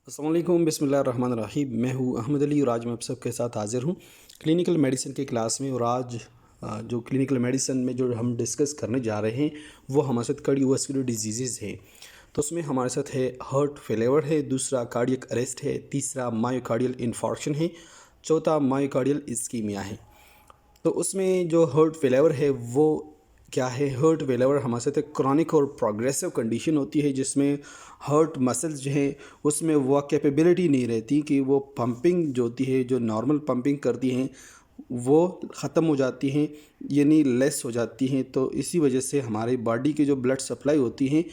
अस्सलाम वालेकुम बिस्मिल्लाहिर्रहमानिर्रहीम। मैं हूँ अहमद अली और आज मैं आप सबके साथ हाज़िर हूँ क्लिनिकल मेडिसिन के क्लास में। और आज जो क्लिनिकल मेडिसिन में जो हम डिस्कस करने जा रहे हैं वो हमारे साथ कार्डियोवास्कुलर डिजीज़ है। तो उसमें हमारे साथ है हार्ट फेलियर है, दूसरा कार्डियक अरेस्ट है, तीसरा मायोकार्डियल इन्फार्क्शन है, चौथा मायोकार्डियल इस्कीमिया है। तो उसमें जो हार्ट फेलियर है वो क्या है? हार्ट फेलियर हमारे साथ एक क्रॉनिक और प्रोग्रेसिव कंडीशन होती है जिसमें हार्ट मसल्स जो हैं उसमें वो कैपेबिलिटी नहीं रहती कि वो पंपिंग जो होती है, जो नॉर्मल पंपिंग करती हैं वो ख़त्म हो जाती हैं, यानी लेस हो जाती हैं। तो इसी वजह से हमारी बॉडी की जो ब्लड सप्लाई होती हैं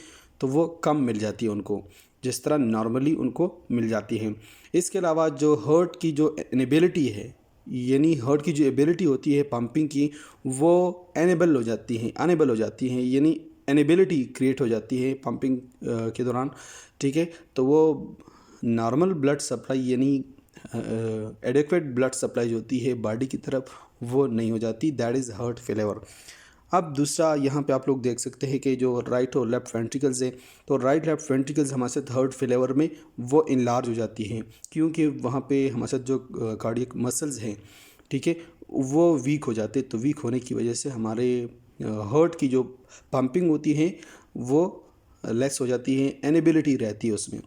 तो वो कम मिल जाती है उनको, जिस तरह नॉर्मली उनको मिल जाती हैं। इसके अलावा जो हार्ट की जो इनेबिलिटी है, यानी हार्ट की जो एबिलिटी होती है पंपिंग की, वो अनेबल हो जाती हैं, यानी इनेबिलिटी क्रिएट हो जाती है पंपिंग के दौरान। ठीक है, तो वो नॉर्मल ब्लड सप्लाई यानी एडिक्वेट ब्लड सप्लाई जो होती है बॉडी की तरफ वो नहीं हो जाती। That is heart failure. अब दूसरा यहाँ पे आप लोग देख सकते हैं कि जो राइट और लेफ्ट वेंट्रिकल्स है, तो राइट लेफ्ट वेंट्रिकल्स हमारे साथ हार्ट फेलियर में वो इनलार्ज हो जाती हैं क्योंकि वहाँ पे हमारे साथ जो कार्डियक मसल्स हैं, ठीक है, वो वीक हो जाते। तो वीक होने की वजह से हमारे हार्ट की जो पंपिंग होती है वो लेस हो जाती है, इनेबिलिटी रहती है उसमें।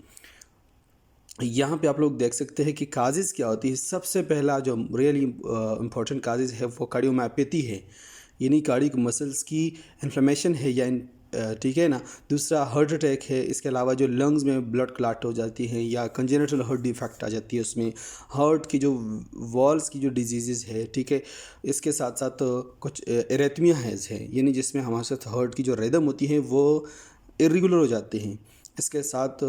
यहाँ पे आप लोग देख सकते हैं कि काजेज़ क्या होती है। सबसे पहला जो रियली इम्पोर्टेंट काजेज़ है वो कार्डियोमायोपैथी है, यानी कार्डियक मसल्स की इन्फ्लेमेशन है या ठीक है ना। दूसरा हार्ट अटैक है। इसके अलावा जो लंग्स में ब्लड क्लॉट हो जाती है या कंजेनिटल हार्ट डिफेक्ट आ जाती है उसमें। हार्ट की जो वॉल्स की जो डिजीज़ है, ठीक है, इसके साथ साथ कुछ एरेथमिया है, यानी जिसमें हमारे साथ हार्ट की जो रिदम होती है वो इरेगुलर हो जाते हैं। इसके साथ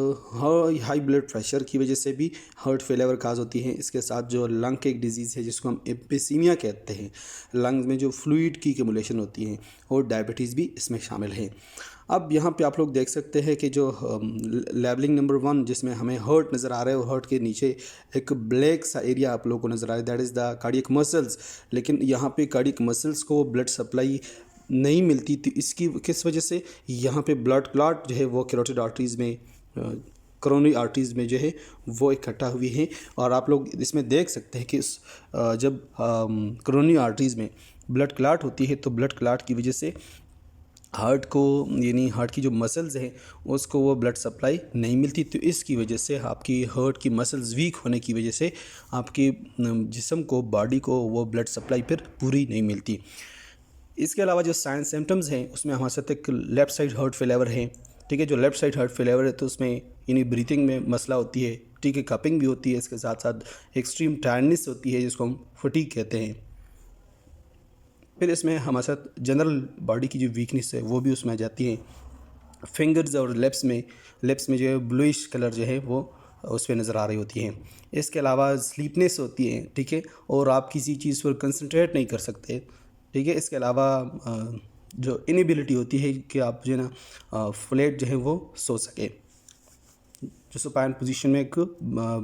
हाई ब्लड प्रेशर की वजह से भी हार्ट फेलियर काज होती है। इसके साथ जो लंग की एक डिजीज़ है जिसको हम एम्फीसीमिया कहते हैं, लंग्स में जो फ्लूइड की एक्युमुलेशन होती है, और डायबिटीज़ भी इसमें शामिल है। अब यहाँ पे आप लोग देख सकते हैं कि जो लेबलिंग नंबर 1 जिसमें हमें हार्ट नज़र आ रहा है और हार्ट के नीचे एक ब्लैक सा एरिया आप लोगों को नज़र आ रहा है, that is the cardiac muscles. लेकिन यहाँ पे कार्डियक मसल्स को ब्लड सप्लाई नहीं मिलती थी। इसकी किस वजह से? यहाँ पे ब्लड क्लॉट जो है वो कैरोटिड आर्टरीज़ में, करोनरी आर्टरीज़ में जो है वो इकट्ठा हुई हैं। और आप लोग इसमें देख सकते हैं कि जब करोनरी आर्टरीज़ में ब्लड क्लॉट होती है तो ब्लड क्लॉट की वजह से हार्ट को, यानी हार्ट की जो मसल्स हैं उसको वो ब्लड सप्लाई नहीं मिलती। तो इसकी वजह से आपकी हार्ट की मसल्स वीक होने की वजह से आपकी जिस्म को, बॉडी को वो ब्लड सप्लाई फिर पूरी नहीं मिलती। इसके अलावा जो साइन सिम्टम्स हैं उसमें हमारे साथ एक लेफ़्ट साइड हार्ट फेलियर है। ठीक है, जो लेफ़्ट साइड हार्ट फेलियर है तो उसमें यानी ब्रीथिंग में मसला होती है, ठीक है, कपिंग भी होती है, इसके साथ साथ एक्सट्रीम टायर्डनेस होती है जिसको हम फटीग कहते हैं। फिर इसमें हमारे साथ जनरल बॉडी की जो वीकनेस है वो भी उसमें आ जाती है। फिंगर्स और लेप्स में जो है ब्लूइश कलर जो है वो उस पर नज़र आ रही होती है। इसके अलावा स्लीपनेस होती है, ठीक है, और आप किसी चीज़ पर कंसंट्रेट नहीं कर सकते, ठीक है। इसके अलावा जो इनेबिलिटी होती है कि आप जो है ना फ्लैट जो है वो सो सके, जो सुपाइन पोजीशन में एक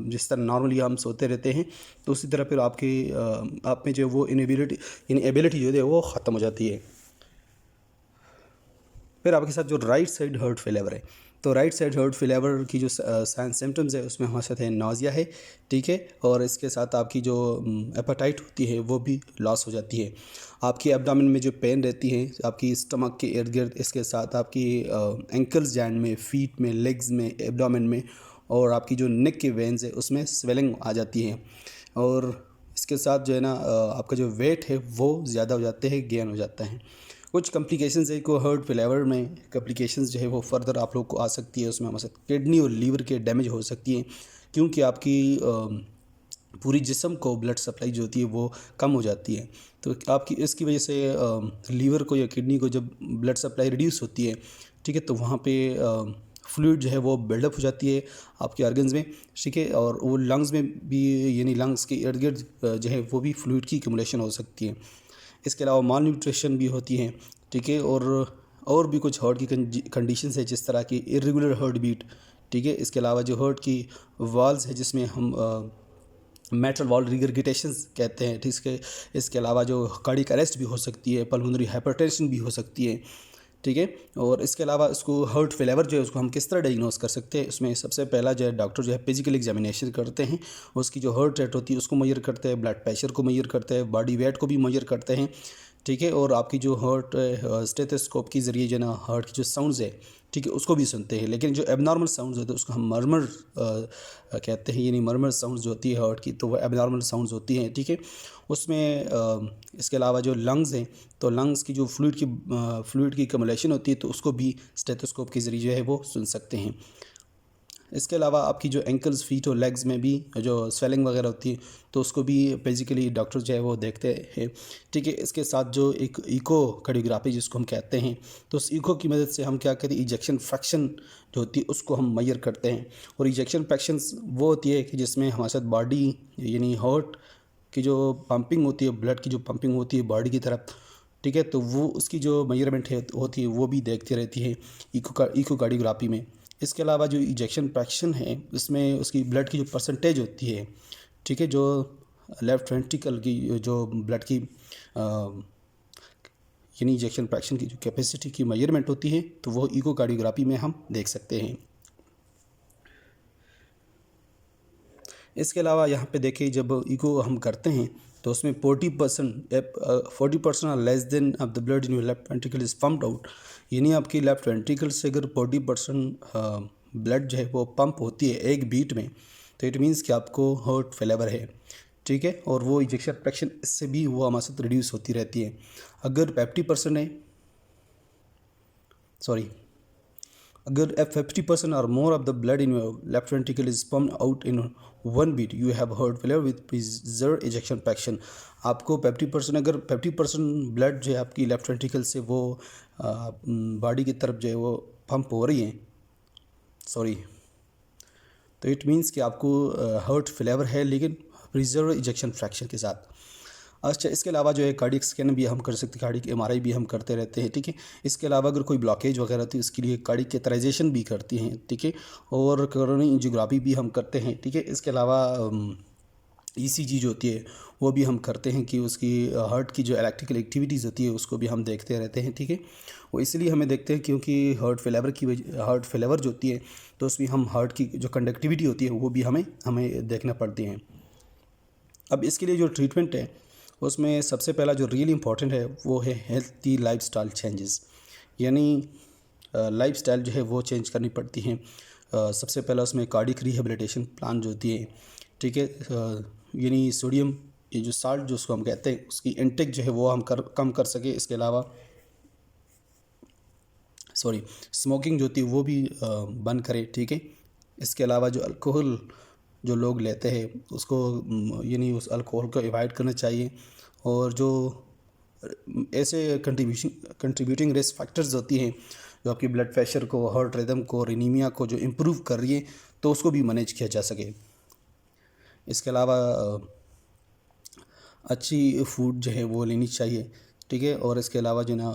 जिस तरह नॉर्मली हम सोते रहते हैं तो उसी तरह फिर आप में जो वो इनेबिलिटी यानी एबिलिटी जो है वो ख़त्म हो जाती है। फिर आपके साथ जो राइट साइड हार्ट फेलियर है, तो राइट साइड हार्ट फेलियर की जो साइन सिम्टम्स है उसमें हमारे साथ है नौजिया है, ठीक है, और इसके साथ आपकी जो एपेटाइट होती है वो भी लॉस हो जाती है। आपकी एब्डोमेन में जो पेन रहती है आपकी स्टमक के इर्द गिर्द, इसके साथ आपकी एंकल्स जॉइंट में, फीट में, लेग्स में, एब्डोमेन में, और आपकी जो नेक के वेन्स है उसमें स्वेलिंग आ जाती है। और इसके साथ जो है ना आपका जो वेट है वो ज़्यादा हो जाते हैं, गेन हो जाता है। कुछ कॉम्प्लिकेशंस है को हार्ट फेलियर में कॉम्प्लिकेशंस जो है वो फर्दर आप लोग को आ सकती है। उसमें हमारे साथ किडनी और लीवर के डैमेज हो सकती है क्योंकि आपकी पूरी जिस्म को ब्लड सप्लाई जो होती है वो कम हो जाती है। तो आपकी इसकी वजह से लीवर को या किडनी को जब ब्लड सप्लाई रिड्यूस होती है, ठीक है, तो वहाँ पे फ्लूइड जो है वो बिल्डअप हो जाती है आपके ऑर्गन्स में, ठीक है, और वो लंग्स में भी, यानी लंग्स के इर्द गिर्द जो है वो भी फ्लूइड की एक्युमुलेशन हो सकती है। इसके अलावा माल न्यूट्रिशन भी होती है, ठीक है, और भी कुछ हार्ट की कंडीशंस है जिस तरह की इरेगुलर हार्ट बीट, ठीक है। इसके अलावा जो हार्ट की वाल्स है जिसमें हम मेटल वॉल रिगर्गिटेशंस कहते हैं, ठीक है। इसके अलावा जो कार्डियक अरेस्ट भी हो सकती है, पल्मोनरी हाइपरटेंशन भी हो सकती है, ठीक है। और इसके अलावा इसको हार्ट फेलियर जो है उसको हम किस तरह डायग्नोस कर सकते हैं, इसमें सबसे पहला जो है डॉक्टर जो है फिजिकल एग्जामिनेशन करते हैं, उसकी जो हार्ट रेट होती है उसको मेजर करते हैं, ब्लड प्रेशर को मेजर करते हैं, बॉडी वेट को भी मेजर करते हैं, ठीक है। और आपकी जो हार्ट स्टेथोस्कोप के ज़रिए जो ना हार्ट की जो साउंड्स है, ठीक है, उसको भी सुनते हैं। लेकिन जो एबनॉर्मल साउंड्स होते हैं उसको हम मर्मर कहते हैं, यानी मर्मर साउंड्स जो होती है हार्ट की, तो वो एबनॉर्मल साउंड्स होती हैं, ठीक है। उसमें इसके अलावा जो लंग्स हैं, तो लंग्स की जो फ्लूइड की कमुलेशन होती है तो उसको भी स्टेथोस्कोप के ज़रिए जो है वो सुन सकते हैं। इसके अलावा आपकी जो एंकल्स, फीट और लेग्स में भी जो स्वेलिंग वगैरह होती है तो उसको भी बेसिकली डॉक्टर जो है वो देखते हैं, ठीक है। इसके साथ जो एक इको कार्डियोग्राफी जिसको हम कहते हैं, तो उस इको की मदद से हम क्या कहते हैं, इजेक्शन फ्रैक्शन जो होती है उसको हम मेजर करते हैं। और इजेक्शन फ्रैक्शंस वो होती है कि जिसमें हमारे साथ बॉडी यानी हार्ट की जो पंपिंग होती है, ब्लड की जो पंपिंग होती है बॉडी की तरफ, ठीक है, तो वो उसकी जो मेजरमेंट है होती है वो भी देखती रहती है इको कार्डियोग्राफी में। इसके अलावा जो इजेक्शन फ्रैक्शन है इसमें उसकी ब्लड की जो परसेंटेज होती है, ठीक है, जो लेफ्ट वेंट्रिकल की जो ब्लड की यानी इजेक्शन फ्रैक्शन की जो कैपेसिटी की मेजरमेंट होती है तो वो इको कार्डियोग्राफी में हम देख सकते हैं। इसके अलावा यहाँ पे देखिए जब इको हम करते हैं तो उसमें 40% और less than of the blood in your left ventricle is pumped out, यानी आपकी लेफ्ट वेंट्रिकल से अगर 40% ब्लड जो है वो पंप होती है एक बीट में, तो इट मीन्स कि आपको हार्ट फेलियर है, ठीक है। और वो इजेक्शन फ्रैक्शन इससे भी वो हमारे साथ रिड्यूस होती रहती है। अगर 50% है, सॉरी, अगर 50% और more of the blood in your left ventricle is pumped out in 1 beat, you have heart failure with preserve ejection fraction. आपको 50% अगर 50% ब्लड जो है आपकी लेफ्ट वेंट्रिकल से वो बॉडी की तरफ जो है वो पंप हो रही है, सॉरी, तो इट मीन्स कि आपको हार्ट फेलियर है लेकिन प्रिजर्व इजेक्शन फ्रैक्शन के साथ। अच्छा, इसके अलावा जो है कार्डियक स्कैन भी हम कर सकते हैं, कार्डियक एमआरआई भी हम करते रहते हैं, ठीक है। इसके अलावा अगर कोई ब्लॉकेज वगैरह होती है उसके लिए कार्डियक कैथराइजेशन भी करती हैं, ठीक है। और कोरोनरी एंजियोग्राफी भी हम करते हैं, ठीक है। इसके अलावा ईसीजी जो होती है वो भी हम करते हैं कि उसकी हार्ट की जो इलेक्ट्रिकल एक्टिविटीज़ होती है उसको भी हम देखते रहते हैं, ठीक है। वो इसलिए हमें देखते हैं क्योंकि हार्ट फेलियर जो होती है तो उसमें हम हार्ट की जो कंडक्टिविटी होती है वो भी हमें देखना पड़ती है। अब इसके लिए जो ट्रीटमेंट है उसमें सबसे पहला जो रियली इम्पॉर्टेंट है वो है हेल्थी लाइफस्टाइल चेंजेस, यानी लाइफस्टाइल जो है वो चेंज करनी पड़ती हैं। सबसे पहला उसमें कार्डियक रिहेबिलिटेशन प्लान जो होती है, ठीक है, यानी सोडियम, ये जो साल्ट जो उसको हम कहते हैं उसकी इंटेक जो है वो हम कम कर सके। इसके अलावा स्मोकिंग जो होती है वो भी बंद करें, ठीक है। इसके अलावा जो अल्कोहल जो लोग लेते हैं उसको यानी उस अल्कोहल को अवॉइड करना चाहिए। और जो ऐसे कंट्रीब्यूटिंग रिस्क फैक्टर्स होती हैं जो आपकी ब्लड प्रेशर को, हार्ट रिदम को और एनीमिया को जो इम्प्रूव कर रही है तो उसको भी मैनेज किया जा सके। इसके अलावा अच्छी फूड जो है वो लेनी चाहिए, ठीक है। और इसके अलावा जो ना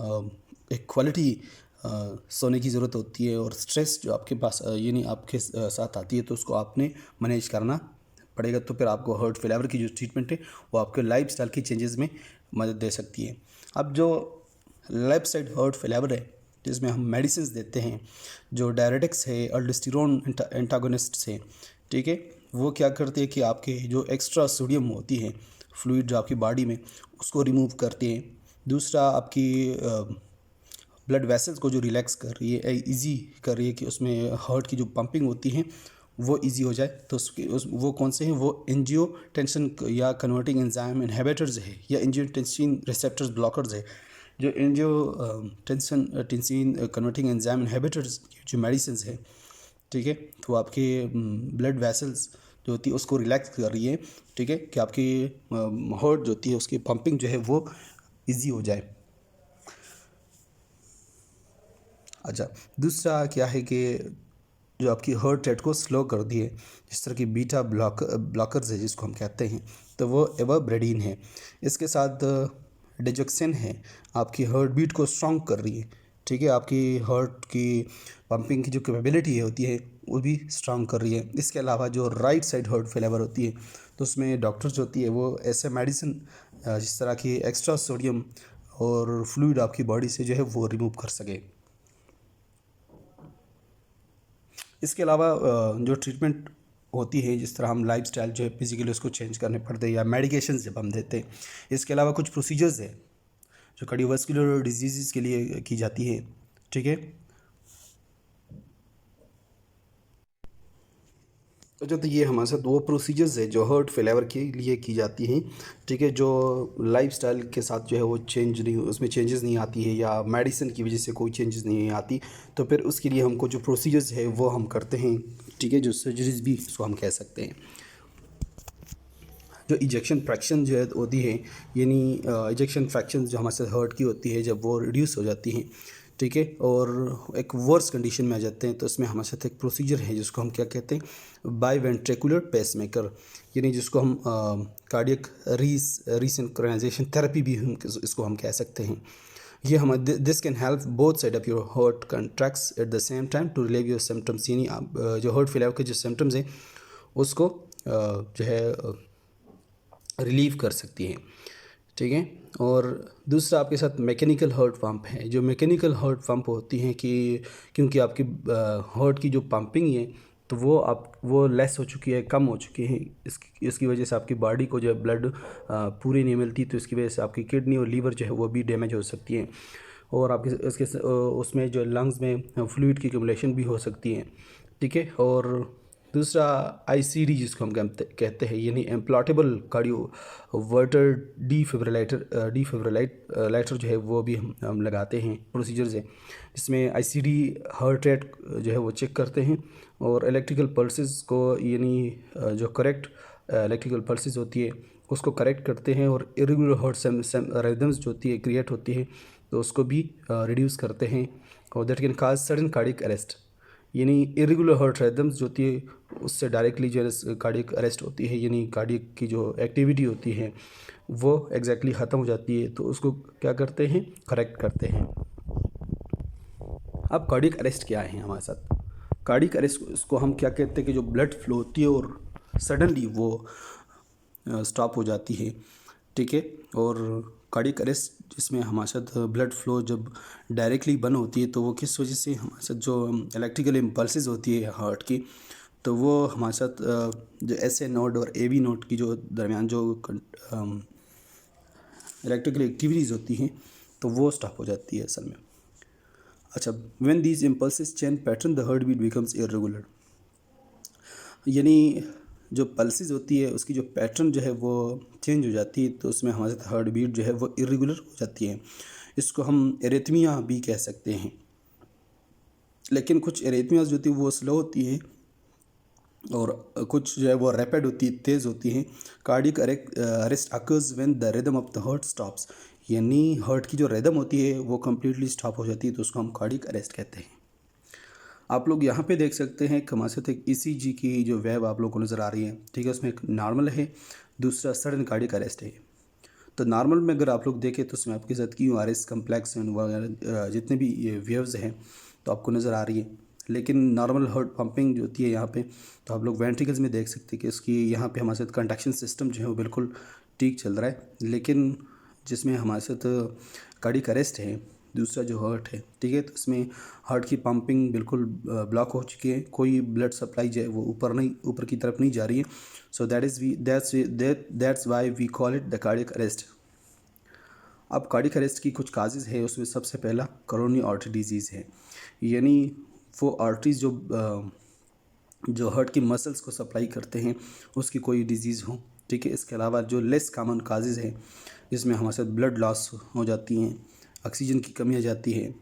एक क्वालिटी सोने की ज़रूरत होती है। और स्ट्रेस जो आपके पास यानी आपके साथ आती है तो उसको आपने मैनेज करना पड़ेगा, तो फिर आपको हार्ट फेलियर की जो ट्रीटमेंट है वो आपके लाइफस्टाइल की चेंजेस में मदद दे सकती है। अब जो लेफ्ट साइड हार्ट फेलियर है जिसमें हम मेडिसिन देते हैं, जो डायरेटिक्स है, अल्डोस्टेरोन एंटागोनिस्ट है, ठीक है, वो क्या करती है कि आपके जो एक्स्ट्रा सोडियम होती है फ्लूइड जो आपकी बॉडी में उसको रिमूव करती है। दूसरा आपकी ब्लड वेसल्स को जो रिलैक्स कर रही है, इजी कर रही है कि उसमें हार्ट की जो पंपिंग होती है वो इजी हो जाए। तो वो कौन से हैं, वो एंजियोटेंसिन या कन्वर्टिंग एंजाइम इनहिबिटर्स है या एंजियोटेंसिन रिसेप्टर्स ब्लॉकर्स है। जो टेंसिन कन्वर्टिंग एंजाइम इनहिबिटर्स जो मेडिसिन है, ठीक है, तो आपके ब्लड वेसल्स जो होती है उसको रिलैक्स कर रही है, ठीक है, कि आपकी हार्ट जो होती है उसकी पंपिंग जो है वो इजी हो जाए। अच्छा, दूसरा क्या है कि जो आपकी हार्ट रेट को स्लो कर दी है, जिस तरह की बीटा ब्लॉकर्स है जिसको हम कहते हैं, तो वो एवरब्रेडिन है। इसके साथ डिजोक्सिन है, आपकी हार्ट बीट को स्ट्रॉन्ग कर रही है, ठीक है, आपकी हार्ट की पंपिंग की जो कैपेबिलिटी होती है वो भी स्ट्रॉन्ग कर रही है। इसके अलावा जो राइट साइड हार्ट फेलियर होती है तो उसमें डॉक्टर्स होती है वो ऐसे मेडिसिन जिस तरह की एक्स्ट्रा सोडियम और फ्लूइड आपकी बॉडी से जो है वो रिमूव कर सके। इसके अलावा जो ट्रीटमेंट होती है, जिस तरह हम लाइफस्टाइल जो है फिजिकली उसको चेंज करने पड़ते हैं या मेडिकेशन जब हम देते हैं, इसके अलावा कुछ प्रोसीजर्स है जो कार्डियोवास्कुलर डिजीज़ के लिए की जाती है। ठीक है, अच्छा, तो ये हमारे साथ वो प्रोसीजर्स है जो हार्ट फेलियर के लिए की जाती हैं। ठीक है, जो लाइफस्टाइल के साथ जो है वो चेंज नहीं, उसमें चेंजेस नहीं आती है या मेडिसिन की वजह से कोई चेंजेस नहीं आती, तो फिर उसके लिए हमको जो प्रोसीजर्स है वो हम करते हैं। ठीक है, जो सर्जरीज भी उसको हम कह सकते हैं। जो इजेक्शन फ्रैक्शन जो है होती है, यानी इजेक्शन फ्रैक्शन जो हमारे साथ हार्ट की होती है, जब वो रिड्यूस हो जाती हैं, ठीक है, और एक वर्स कंडीशन में आ जाते हैं, तो इसमें हमारे साथ एक प्रोसीजर है जिसको हम क्या कहते हैं, बाई वेंट्रिकुलर पेसमेकर, यानी जिसको हम कार्डियक रीसिंक्रोनाइजेशन थेरेपी भी हम इसको हम कह सकते हैं। ये हम this can help both side of your heart contracts at the same time to relieve your symptoms, यानी जो हार्ट फेलियर के जो सिम्टम्स हैं उसको जो है रिलीव कर सकती हैं। ठीक है, और दूसरा आपके साथ मैकेनिकल हार्ट पंप है। जो मैकेनिकल हार्ट पंप होती हैं कि क्योंकि आपकी हार्ट की जो पंपिंग है तो वो लेस हो चुकी है, कम हो चुकी है, इसकी वजह से आपकी बॉडी को जो ब्लड पूरी नहीं मिलती, तो इसकी वजह से आपकी किडनी और लीवर जो है वो भी डैमेज हो सकती है, और आपके उसमें जो लंग्स में फ्लूइड की एक्युमुलेशन भी हो सकती है। ठीक है, और दूसरा आईसीडी जिसको हम कहते हैं, यानी इम्प्लांटेबल कार्डियो वर्टर डिफिब्रिलेटर जो है वो भी हम लगाते हैं, प्रोसीजर्स है जिसमें आईसीडी हार्ट रेट जो है वो चेक करते हैं, और इलेक्ट्रिकल पल्सेस को, यानी जो करेक्ट इलेक्ट्रिकल पल्सेस होती है उसको करेक्ट करते हैं, और इरेगुलर हार्ट रिदम्स जो होती है क्रिएट होती है तो उसको भी रिड्यूस करते हैं, और that can cause sudden cardiac arrest, यानी इरेगुलर हार्ट रिदम्स जो होती है उससे डायरेक्टली जो है कार्डियक अरेस्ट होती है, यानी कार्डियक की जो एक्टिविटी होती है वो एग्जैक्टली ख़त्म हो जाती है, तो उसको क्या करते हैं, करेक्ट करते हैं। अब कार्डियक अरेस्ट क्या है हमारे साथ? कार्डियक अरेस्ट इसको हम क्या कहते हैं कि जो ब्लड फ्लो होती है और सडनली वो स्टॉप हो जाती है। ठीक है, और कार्डियक अरेस्ट जिसमें हमारे साथ ब्लड फ्लो जब डायरेक्टली बंद होती है तो वो किस वजह से हमारे साथ जो इलेक्ट्रिकल इम्पल्सेस होती है हार्ट की, तो वो हमारे साथ जो एस ए नोड और ए बी नोड की जो दरमियान जो इलेक्ट्रिकल एक्टिविटीज़ होती हैं तो वो स्टॉप हो जाती है असल में। अच्छा, when these impulses change pattern the heart beat becomes irregular, यानी जो पल्सेस होती है उसकी जो पैटर्न जो है वो चेंज हो जाती है, तो उसमें हमारे साथ हार्ट बीट जो है वो इरेगुलर हो जाती है। इसको हम एरिथमिया भी कह सकते हैं, लेकिन कुछ एरिथमियाज जो होती है वो स्लो होती है और कुछ जो है वो रैपिड होती है, तेज़ होती है। Cardiac arrest occurs when the rhythm of the heart stops, यानी हार्ट की जो रिदम होती है वो कम्प्लीटली स्टॉप हो जाती है, तो उसको हम कार्डियक अरेस्ट कहते हैं। आप लोग यहाँ पे देख सकते हैं कि हमारे साथ एक ईसीजी की जो वेव आप लोगों को नज़र आ रही है। ठीक है, उसमें एक नॉर्मल है, दूसरा सडन कार्डियक अरेस्ट है। तो नॉर्मल में अगर आप लोग देखें तो उसमें आपके साथ QRS कम्प्लेक्स वगैरह जितने भी ये वेव्स हैं तो आपको नज़र आ रही है, लेकिन नॉर्मल हार्ट पंपिंग जो होती है यहाँ पे, तो आप लोग वेंट्रिकल्स में देख सकते हैं कि इसकी यहाँ पे हमारे साथ कंडक्शन सिस्टम जो है वो बिल्कुल ठीक चल रहा है, लेकिन जिसमें हमारे साथ कार्डियक अरेस्ट है, दूसरा जो हार्ट है, ठीक है, तो इसमें हार्ट की पंपिंग बिल्कुल ब्लॉक हो चुकी है, कोई ब्लड सप्लाई जो है वो ऊपर की तरफ नहीं जा रही है। So that's why we call it the cardiac arrest. अब कार्डियक अरेस्ट की कुछ काजेज़ है, उसमें सबसे पहला कोरोनरी आर्टरी डिजीज़ है, यानी वो आर्टरीज जो हार्ट की मसल्स को सप्लाई करते हैं उसकी कोई डिजीज़ हो। ठीक है, इसके अलावा जो लेस कॉमन काजेज़ है जिसमें हमारे साथ ब्लड लॉस हो जाती हैं, ऑक्सीजन की कमी आ जाती है,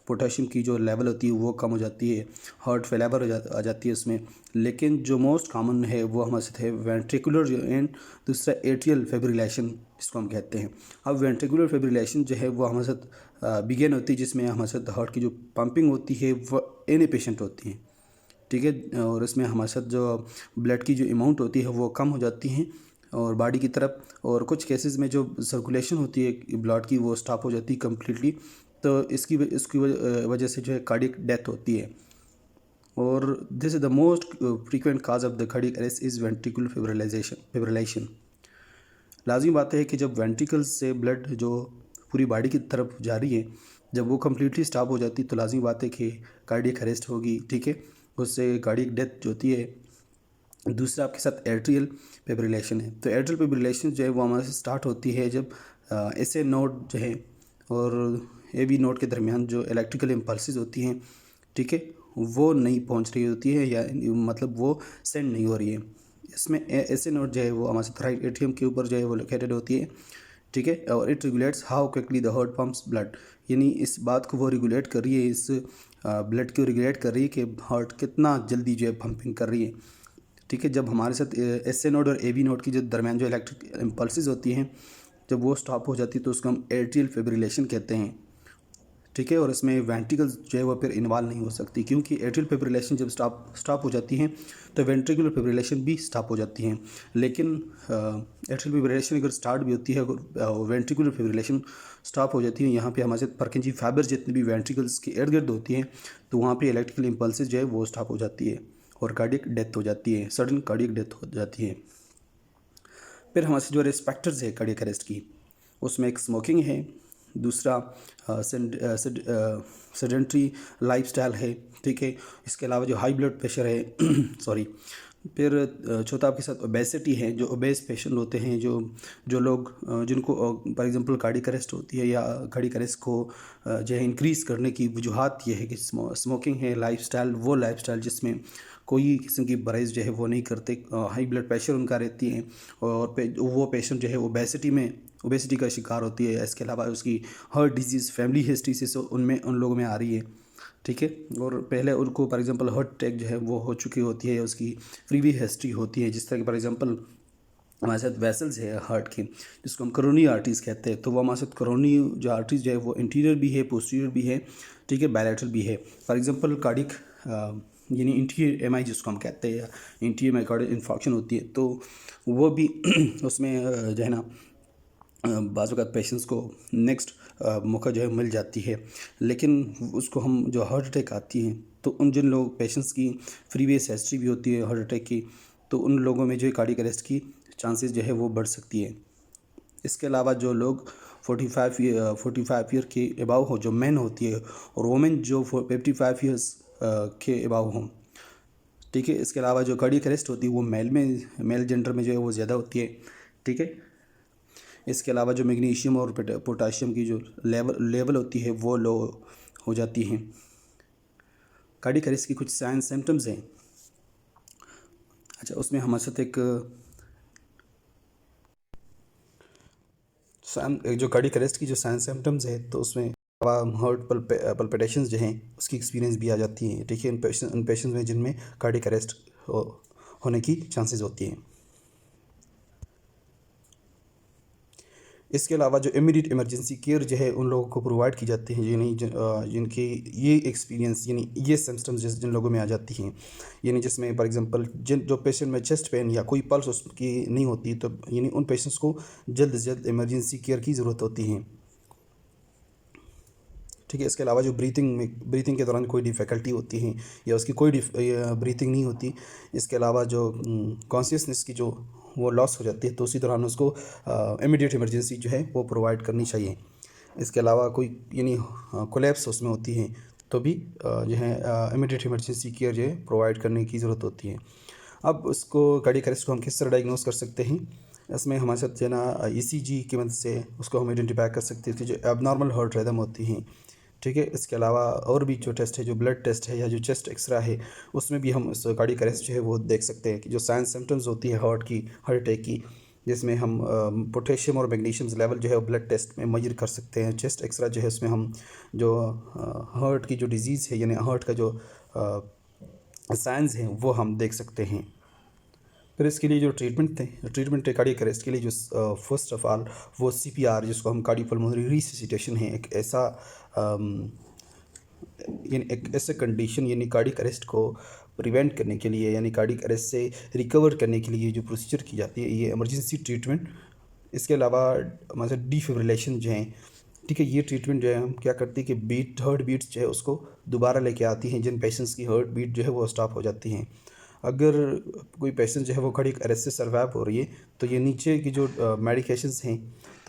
पोटेशियम की जो लेवल होती है वो कम हो जाती है, हार्ट फेलियर आ जाती है उसमें। लेकिन जो मोस्ट कॉमन है वो हमारे साथ है वेंट्रिकुलर एंड दूसरा एट्रियल फिब्रिलेशन जिसको हम कहते हैं। अब वेंट्रिकुलर फिब्रिलेशन जो है वो हमारे साथ बिगेन होती है, जिसमें हमारे साथ हार्ट की जो पंपिंग होती है वो इनएफिशिएंट होती है। ठीक है, और इसमें हमारे साथ जो ब्लड की जो अमाउंट होती है वो कम हो जाती हैं और बॉडी की तरफ, और कुछ केसेस में जो सर्कुलेशन होती है ब्लड की वो स्टॉप हो जाती है कम्प्लीटली, तो इसकी वजह से जो है कार्डियक डेथ होती है। और this is the most frequent cause of the cardiac arrest is ventricular fibrillation. लाजमी बात है कि जब वेंट्रिकल्स से ब्लड जो पूरी बॉडी की तरफ जा रही है, जब वो कम्प्लीटली स्टॉप हो जाती है तो लाजमी बात है कि कार्डियक अरेस्ट होगी। ठीक है, उससे कार्डियक डेथ जो होती है। दूसरा आपके साथ एट्रियल फिब्रिलेशन है। तो एट्रियल फिब्रिलेशन जो है वो हमारे से स्टार्ट होती है जब SA नोड जो है और AB नोड के दरमियान जो इलेक्ट्रिकल इम्पल्सेस होती हैं, ठीक है, वो नहीं पहुंच रही होती है, या मतलब वो सेंड नहीं हो रही है। इसमें SA नोड जो है वो हमारे साथ राइट एट्रियम के ऊपर जो है वो लोकेटेड होती है, ठीक है, और it regulates how quickly the heart pumps blood, यानी इस बात को वो रेगुलेट कर रही है, इस ब्लड को रेगुलेट कर रही है कि हार्ट कितना जल्दी जो है पंपिंग कर रही है, ठीक है। जब हमारे साथ SA नोड और AB नोड की जो दरमियान जो इलेक्ट्रिक इम्पल्सेस होती हैं, जब वो स्टॉप हो जाती है तो उसको हम एट्रियल फिब्रिलेशन कहते हैं, ठीक है। और इसमें वेंट्रिकल्स जो है वो फिर इन्वॉल्व नहीं हो सकती, क्योंकि एट्रियल फिब्रिलेशन जब स्टॉप हो जाती है तो वेंट्रिकुलर फिब्रिलेशन भी स्टॉप हो जाती हैं। लेकिन एट्रियल फिब्रिलेशन अगर स्टार्ट भी होती है, वेंट्रिकुलर फिब्रिलेशन स्टॉप हो जाती है, यहाँ पे हमारे परकिंजी फाइबर जितनी भी वेंट्रिकल्स के इर्द गिर्द होती हैं, तो वहाँ पे इलेक्ट्रिकल इम्पल्सेस जो है वो स्टॉप हो जाती है और कार्डियक डेथ हो जाती है, सडन कार्डियक डेथ हो जाती है। फिर हमारे जो रिस्पेक्टर्स है कार्डियक अरेस्ट की, उसमें एक स्मोकिंग है, दूसरा सेडेंट्री लाइफस्टाइल है, ठीक है। इसके अलावा जो हाई ब्लड प्रेशर है सॉरी, फिर चौथा आपके साथ ओबेसिटी है। जो ओबेस पेशेंट होते हैं, जो लोग जिनको फॉर एग्जांपल कार्डियक अरेस्ट होती है, या कार्डियक अरेस्ट को जो है इंक्रीज़ करने की वजूहत ये है कि स्मोकिंग है, लाइफस्टाइल, वो लाइफस्टाइल जिसमें कोई किस्म की परहेज़ जो है वो नहीं करते, हाई ब्लड प्रेशर उनका रहती है, और वो पेशेंट जो है ओबेसिटी का शिकार होती है। इसके अलावा उसकी हार्ट डिजीज़ फैमिली हिस्ट्री से उन लोगों में आ रही है, ठीक है। और पहले उनको फॉर एग्जांपल हार्ट अटैक जो है वो हो चुकी होती है, उसकी प्रीवियस हिस्ट्री होती है। जिस तरह की फॉर एग्जांपल हमारे साथ वेसल्स है हार्ट की, जिसको हम करोनी आर्टरीज़ कहते हैं, तो वो हमारे साथ करोनी जो आर्टरीज़ जो है वो इंटीरियर भी है, पोस्टीरियर भी है, ठीक है, बायलैटरल भी है। फॉर एग्जांपल कार्डियक यानी इंटीरियर MI जिसको हम कहते हैं, या इंटीरियर मायोकार्डियल इन्फॉर्क्शन होती है, तो वो भी उसमें जो है ना बाज़ वक़्त पेशेंट्स को नेक्स्ट मौका जो है मिल जाती है। लेकिन उसको हम जो हार्ट अटैक आती हैं, तो उन जिन लोग पेशेंट्स की प्रीवियस हिस्ट्री भी होती है हार्ट अटैक की, तो उन लोगों में जो है कार्डियक अरेस्ट की चांसेस जो है वो बढ़ सकती है। इसके अलावा जो लोग 45 ईयर के अबाव हो, जो मेन होती है, और वुमेन जो 55 ईयर्स के अबाव हों, ठीक है। इसके अलावा जो कार्डियक अरेस्ट होती है वो मेल जेंडर में जो है वो ज़्यादा होती है, ठीक है। इसके अलावा जो मैग्नीशियम और पोटाशियम की जो लेवल होती है वो लो हो जाती हैं। कार्डियक अरेस्ट की कुछ साइन सिम्टम्स हैं। अच्छा, उसमें हमारे साथ एक जो कार्डियक अरेस्ट की जो साइन सिम्टम्स है, तो उसमें हार्ट पल्पिटेशंस जो हैं उसकी एक्सपीरियंस भी आ जाती हैं, ठीक है, उन पेशेंट्स में जिनमें कार्डियक अरेस्ट होने की चांसेस होती हैं। इसके अलावा जो इमीडिएट इमरजेंसी केयर जो है उन लोगों को प्रोवाइड की जाती है, यानी जिनकी ये एक्सपीरियंस, यानी ये सिम्टम्स जिन लोगों में आ जाती हैं, यानी जिसमें फॉर एग्जांपल जो पेशेंट में चेस्ट पेन या कोई पल्स उसकी नहीं होती, तो यानी उन पेशेंट्स को जल्द से जल्द इमरजेंसी केयर की ज़रूरत होती है, ठीक है। इसके अलावा जो ब्रीथिंग के दौरान कोई डिफ़िकल्टी होती है, या उसकी कोई ब्रीथिंग नहीं होती, इसके अलावा जो कॉन्शियसनेस की जो वो लॉस हो जाती है, तो उसी दौरान उसको इमीडिएट इमरजेंसी जो है वो प्रोवाइड करनी चाहिए। इसके अलावा कोई यानी कोलैप्स उसमें होती है, तो भी जो है इमीडिएट इमरजेंसी केयर जो है प्रोवाइड करने की ज़रूरत होती है। अब उसको कार्डियक अरेस्ट को हम किस तरह डायग्नोस कर सकते हैं? इसमें हमारे साथ जो है ना ECG की मदद से उसको हम आइडेंटिफाई कर सकते हैं कि जो एबनॉर्मल हार्ट रिदम होती हैं, ठीक है। इसके अलावा और भी जो टेस्ट है, जो ब्लड टेस्ट है या जो चेस्ट एक्सरा है, उसमें भी हम उस कार्डियक अरेस्ट जो है वो देख सकते हैं कि जो साइन सिम्टम्स होती है हार्ट अटैक की, जिसमें हम पोटेशियम और मैग्नीशियम लेवल जो है वो ब्लड टेस्ट में मेजर कर सकते हैं। चेस्ट एक्सरा जो है उसमें हम जो हार्ट की जो डिजीज़ है, यानी हार्ट का जो साइंस हैं वो हम देख सकते हैं। फिर इसके लिए जो ट्रीटमेंट है कार्डियक अरेस्ट के लिए, जो फर्स्ट ऑफ ऑल वो CPR, जिसको हम कार्डियोपल्मोनरी रिससिटेशन है, एक ऐसा यानी एक ऐसे कंडीशन, यानी कार्डियक अरेस्ट को प्रिवेंट करने के लिए, यानी कार्डियक अरेस्ट से रिकवर करने के लिए जो प्रोसीजर की जाती है, ये इमरजेंसी ट्रीटमेंट। इसके अलावा हमारे डिफिब्रिलेशन जो है, ठीक है, ये ट्रीटमेंट जो है हम क्या करते हैं कि हार्ट बीट्स जो है उसको दोबारा लेके आती हैं, जिन पेशेंट्स की हार्ट बीट जो है वो स्टॉप हो जाती हैं। अगर कोई पेशेंट जो है वो कार्डियक अरेस्ट से सर्वाइव हो रही है, तो ये नीचे की जो मेडिकेशंस हैं,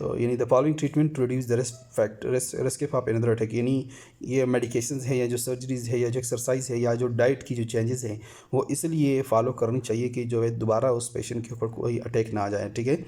तो यानी the following treatment to reduce the risk of another attack, यानी ये मेडिकेशंस है या जो सर्जरीज है या जो एक्सरसाइज है या जो डाइट की जो चेंजेस हैं वो इसलिए फॉलो करनी चाहिए कि जो है दोबारा उस पेशेंट के ऊपर कोई अटैक ना आ जाए, ठीक है।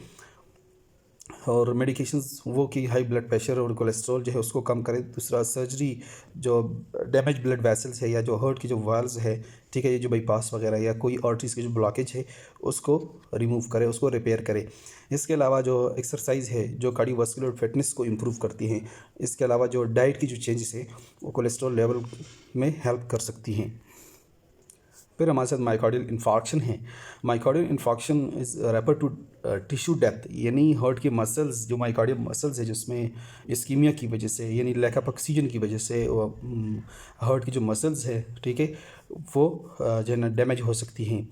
और मेडिकेशंस वो कि हाई ब्लड प्रेशर और कोलेस्ट्रॉल जो है उसको कम करे। दूसरा सर्जरी जो डैमेज ब्लड वेसल्स है या जो हार्ट की जो वाल्व्स है, ठीक है, ये जो बाईपास वगैरह या कोई आर्टरीज की जो ब्लॉकेज है उसको रिमूव करे, उसको रिपेयर करे। इसके अलावा जो एक्सरसाइज है जो कार्डियोवास्कुलर फिटनेस को इम्प्रूव करती हैं। इसके अलावा जो डाइट की जो चेंजेस है वो कोलेस्ट्रॉल लेवल में हेल्प कर सकती हैं। फिर हमारे साथ माइकार्डियल इन्फार्क्शन है। Myocardial infarction is refer to tissue death, यानी हार्ट के मसल्स जो माइकार्डियल मसल्स है जिसमें इस्कीमिया की वजह से यानी लैक ऑफ ऑक्सीजन की वजह से हार्ट की जो मसल्स है, ठीक है, वो जो है ना डैमेज हो सकती हैं।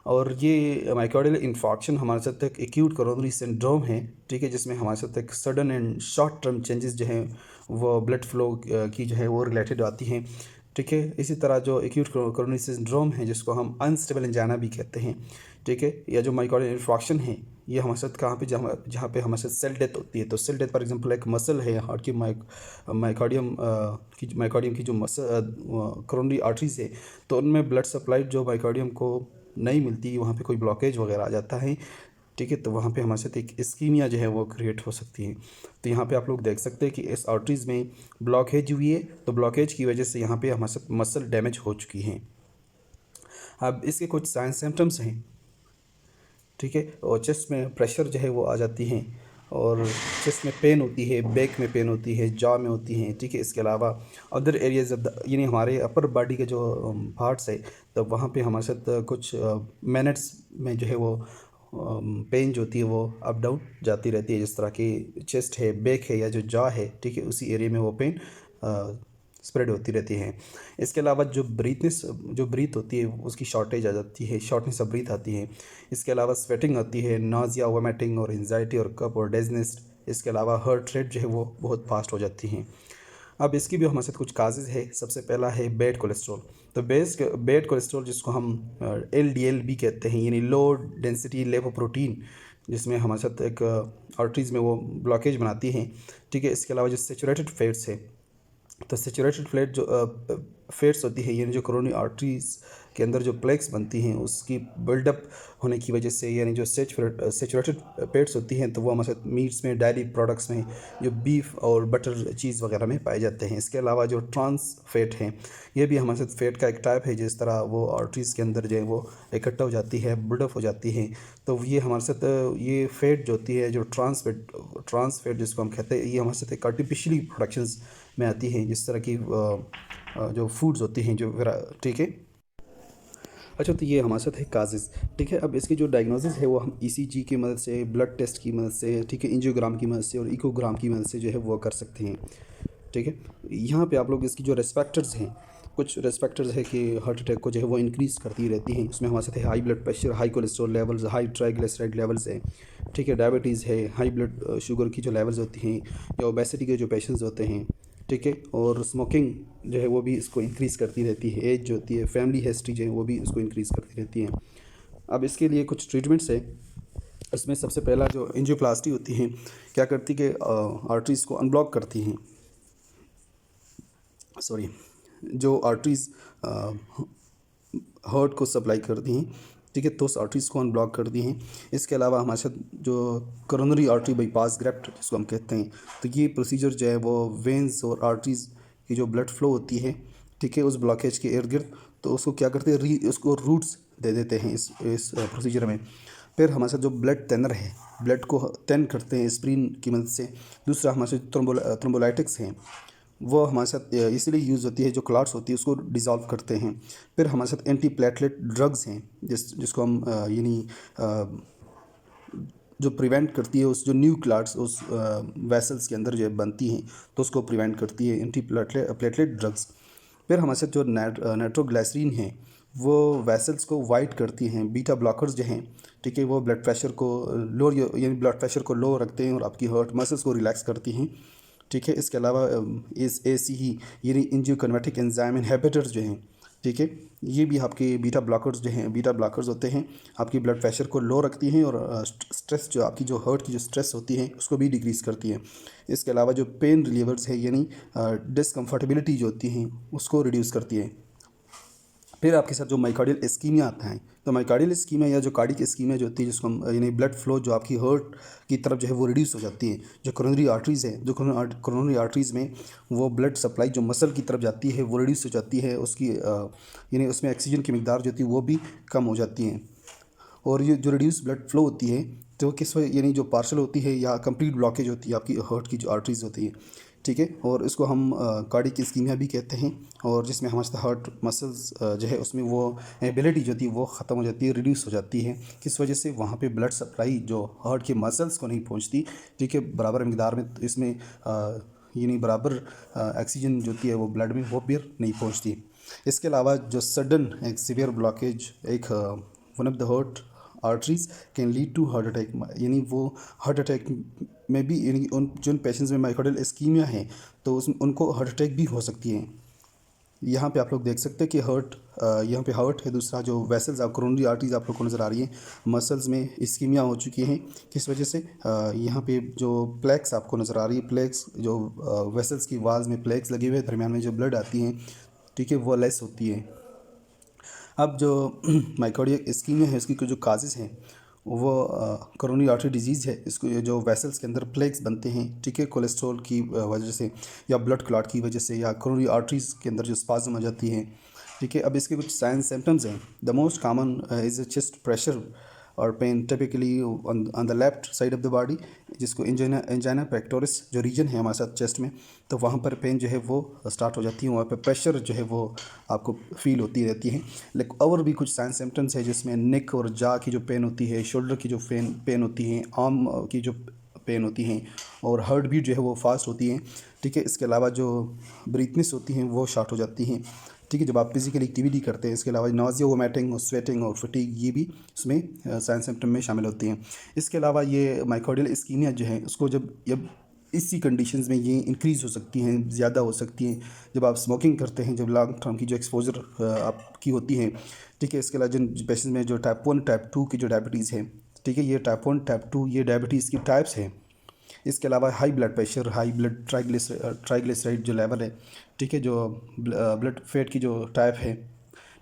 और ये माइकार्डियल इन्फार्क्शन हमारे साथ एक एक्यूट कोरोनरी सिंड्रोम है, ठीक है, जिसमें हमारे साथ एक sudden and short term changes जो हैं वो ब्लड फ्लो की जो है वो रिलेटेड आती हैं, ठीक है। इसी तरह जो एक्यूट कोरोनरी सिंड्रोम है जिसको हम अनस्टेबल एंजाइना भी कहते हैं, ठीक है, या जो माइकार्डियल इन्फार्क्शन है ये हमारे साथ कहाँ पे जहाँ पे हमारे साथ सेल डेथ होती है। तो सेल डेथ फॉर एग्जांपल एक मसल है हार्ट की माइकार्डियम की जो मसल कोरोनरी आर्टरीज है तो उनमें ब्लड सप्लाई जो माइकार्डियम को नहीं मिलती, वहाँ पे कोई ब्लॉकेज वगैरह आ जाता है, ठीक है, तो वहाँ पे हमारे साथ एक इस्कीमिया जो है वो क्रिएट हो सकती है। तो यहाँ पे आप लोग देख सकते हैं कि इस आर्टरीज में ब्लॉकेज हुई है, तो ब्लॉकेज की वजह से यहाँ पे हमारे साथ मसल डैमेज हो चुकी हैं। अब इसके कुछ साइन सिम्टम्स हैं, ठीक है, और चेस्ट में प्रेशर जो है वो आ जाती हैं और चेस्ट में पेन होती है, बैक में पेन होती है, जॉ में होती हैं, ठीक है। इसके अलावा अदर एरियाज ऑफ द यानी हमारे अपर बॉडी के जो पार्ट्स है तो वहाँ पे हमारे साथ कुछ मिनट्स में जो है वो पेन जो होती है वो अप डाउन जाती रहती है। जिस तरह की चेस्ट है, बैक है या जो जॉ है, ठीक है, उसी एरिया में वो पेन स्प्रेड होती रहती है। इसके अलावा जो ब्रीथ होती है उसकी शॉर्टेज आ जाती है, शॉर्टनेस ऑफ ब्रीथ आती है। इसके अलावा स्वेटिंग आती है, नाजिया, वोमिटिंग और एंजाइटी और कफ और डेजनेस। इसके अलावा हार्ट रेट जो है वो बहुत फास्ट हो जाती हैं। अब इसकी भी हमारे साथ कुछ काजेज़ है। सबसे पहला है बैड कोलेस्ट्रॉल। तो बैड कोलेस्ट्रॉल जिसको हम LDL भी कहते हैं, यानी लो डेंसिटी लिपोप्रोटीन, जिसमें हमारे साथ एक आर्टरीज में वो ब्लॉकेज बनाती हैं, ठीक है। इसके अलावा जो सेचुरेटेड फैट्स है, तो सेचुरेटेड फैट्स होती है यानी जो कोरोनरी आर्टरीज के अंदर जो प्लेक्स बनती हैं उसकी बिल्डअप होने की वजह से, यानी जो सेचुरेटेड फैट्स होती हैं तो वो हमारे साथ मीट्स में, डायरी प्रोडक्ट्स में, जो बीफ और बटर चीज़ वगैरह में पाए जाते हैं। इसके अलावा जो ट्रांस फैट हैं ये भी हमारे साथ फैट का एक टाइप है, जिस तरह वो आर्टरीज के अंदर जो है वो इकट्ठा हो जाती है, बिल्डअप हो जाती है। तो ये हमारे साथ ये फैट जो होती है, जो ट्रांस फैट जिसको हम कहते हैं, ये हमारे साथ एक आर्टिफिशियली प्रोडक्शंस में आती हैं, जिस तरह की जो फूड्स होती हैं जो, ठीक है। अच्छा, तो ये हमारे साथ है काजेज़, ठीक है। अब इसकी जो डायग्नोसिस है वो हम ECG की मदद से, ब्लड टेस्ट की मदद से, ठीक है, एंजियोग्राम की मदद से और इकोग्राम की मदद से जो है वो कर सकते हैं, ठीक है। यहाँ पे आप लोग इसकी जो रिस्क फैक्टर्स हैं, कुछ रिस्क फैक्टर्स है कि हार्ट अटैक को जो है वो इंक्रीज़ करती रहती हैं। उसमें हमारे साथ है high blood pressure, high cholesterol levels, high triglyceride levels है, ठीक है, डायबिटीज़ है, हाई ब्लड शुगर की जो लेवल्स होती हैं, या ओबेसिटी के जो पेशेंट्स होते हैं, ठीक है, और स्मोकिंग जो है वो भी इसको इंक्रीज़ करती रहती है। एज जो होती है, फैमिली हिस्ट्री जो है वो भी इसको इंक्रीज़ करती रहती है। अब इसके लिए कुछ ट्रीटमेंट्स है। इसमें सबसे पहला जो एंजियोप्लास्टी होती है, क्या करती कि आर्टरीज़ को अनब्लॉक करती हैं, जो आर्टरीज़ हार्ट को सप्लाई करती हैं, ठीक है, तो उस आर्टरीज़ को अनब्लॉक कर दी हैं। इसके अलावा हमारे साथ जो कोरोनरी आर्टरी बाईपास ग्राफ्ट जिसको हम कहते हैं, तो ये प्रोसीजर जो है वो वेंस और आर्टरीज़ की जो ब्लड फ्लो होती है, ठीक है, उस ब्लॉकेज के इर्द गिर्द, तो उसको क्या करते हैं, उसको रूट्स दे देते हैं इस प्रोसीजर में। फिर हमारे साथ जो ब्लड टेनर है, ब्लड को टेन करते हैं एस्प्रिन की मदद से। दूसरा हमारे साथ थ्रोम्बोलाइटिक्स हैं, वो हमारे साथ इसलिए यूज़ होती है, जो क्लॉट्स होती है उसको डिज़ोल्व करते हैं। फिर हमारे साथ एंटी प्लेटलेट ड्रग्स हैं जिसको हम यानी जो प्रिवेंट करती है उस जो न्यू क्लॉट्स उस वेसल्स के अंदर जो बनती हैं तो उसको प्रिवेंट करती है एंटी प्लेटलेट ड्रग्स। फिर हमारे साथ जो नाइट्रोग्लिसरीन है वो वेसल्स को वाइट करती हैं। बीटा ब्लॉकर्स जो हैं, ठीक है, वो ब्लड प्रेशर को लो यानी ब्लड प्रेशर को लो रखते हैं और आपकी हार्ट मसल्स को रिलैक्स करती हैं, ठीक है। इसके अलावा इस ACE यानी एंजियोकन्वर्टिक एंजाइम इनहिबिटर्स जो हैं ठीक है। ये भी आपके बीटा ब्लॉकर्स जो हैं, बीटा ब्लॉकर्स होते हैं, आपकी ब्लड प्रेशर को लो रखती हैं और स्ट्रेस जो आपकी जो हार्ट की जो स्ट्रेस होती है उसको भी डिक्रीज़ करती हैं। इसके अलावा जो पेन रिलीवर्स है यानी डिसकम्फर्टेबिलिटी जो होती हैं उसको रिड्यूस करती है। फिर आपके साथ जो माइकार्डियल इस्कीमिया आता है, तो माइकार्डियल इस्कीमिया या जो कार्डिक इस्कीमिया जो होती है जिसको हम यानी ब्लड फ्लो जो आपकी हार्ट की तरफ जो है वो रिड्यूस हो जाती है। जो कोरोनरी आर्टरीज़ है, जो कोरोनरी आर्टरीज़ में वो ब्लड सप्लाई जो मसल की तरफ जाती है वो रिड्यूस हो जाती है, उसकी यानी उसमें ऑक्सीजन की मिकदार जो होती है वो भी कम हो जाती है। और ये जो रिड्यूस ब्लड फ्लो होती है तो किस वजह यानी जो पार्शल होती है या कंप्लीट ब्लॉकेज होती है आपकी हार्ट की जो आर्टरीज़ होती है, ठीक है। और इसको हम कार्डिक इस्कीमिया भी कहते हैं, और जिसमें हमारे हार्ट मसल्स जो है उसमें वो एबिलिटी जो होती है वो ख़त्म हो जाती है, रिड्यूस हो जाती है। किस वजह से वहाँ पे ब्लड सप्लाई जो हार्ट के मसल्स को नहीं पहुँचती, ठीक है, बराबर मिकदार में। इसमें यानी बराबर ऑक्सीजन जो होती है वो ब्लड में वो भी नहीं पहुँचती। इसके अलावा जो सडन एक सीवियर ब्लॉकेज एक one of the heart arteries can lead to heart attack, यानी वो हार्ट अटैक में भी यानी उन जिन पेशेंट्स में माइकार्डियल इस्कीमिया है तो उस उनको हार्ट अटैक भी हो सकती है। यहाँ पे आप लोग देख सकते हैं कि यहाँ पे हार्ट है, दूसरा जो वेसल्स कोरोनरी आर्टरीज आप लोग को नज़र आ रही है, मसल्स में इस्कीमिया हो चुकी हैं। किस वजह से यहाँ पे जो प्लेक्स आपको नज़र आ रही है, प्लेक्स जो वेसल्स की वाल्स में प्लेक्स लगे हुए हैं, दरमियान में जो ब्लड आती हैं, ठीक है, वो लेस होती है। अब जो माइकार्डियल इस्कीमिया है उसकी जो काजेज़ हैं वो कोरोनरी आर्टरी डिजीज़ है। इसको ये जो वेसल्स के अंदर प्लेक्स बनते हैं, ठीक है, कोलेस्ट्रॉल की वजह से या ब्लड क्लॉट की वजह से या कोरोनरी आर्टरीज़ के अंदर जो स्पाज्म आ जाती है, ठीक है। अब इसके कुछ साइन सिम्टम्स हैं। The most common is chest pressure और pain typically on the left side of the body, जिसको एंजाइना पेक्टोरिस जो रीजन है हमारे साथ चेस्ट में, तो वहाँ पर पेन जो है वो स्टार्ट हो जाती है, वहाँ पर प्रेशर जो है वो आपको फील होती रहती है। लेकिन और भी कुछ साइन सिम्टम्स है जिसमें नेक और जा की जो पेन होती है, शोल्डर की जो पेन होती है, आर्म की जो पेन होती हैं, और हार्ट बीट जो है वो फास्ट होती है, ठीक है। इसके अलावा जो ब्रीथनेस होती हैं वो शॉर्ट हो जाती हैं, ठीक है, जब आप फिजिकल एक्टिविटी करते हैं। इसके अलावा नॉजिया, वोमिटिंग और स्वेटिंग और फटीग ये भी इसमें साइन सिम्टम में शामिल होती हैं। इसके अलावा ये माइकार्डियल इस्कीमिया जो है उसको जब इसी कंडीशंस में ये इंक्रीज़ हो सकती हैं, ज़्यादा हो सकती हैं जब आप स्मोकिंग करते हैं, जब लॉन्ग टर्म की जो एक्सपोजर आपकी होती है, ठीक है। इसके अलावा जिन पेशेंट्स में जो टाइप 1 टाइप 2 की जो डायबिटीज़ है, ठीक है, ये टाइप 1 टाइप 2 ये डायबिटीज़ की टाइप्स हैं। इसके अलावा high blood pressure, high blood triglyceride जो लेवल है, ठीक है, जो ब्लड फैट की जो टाइप है,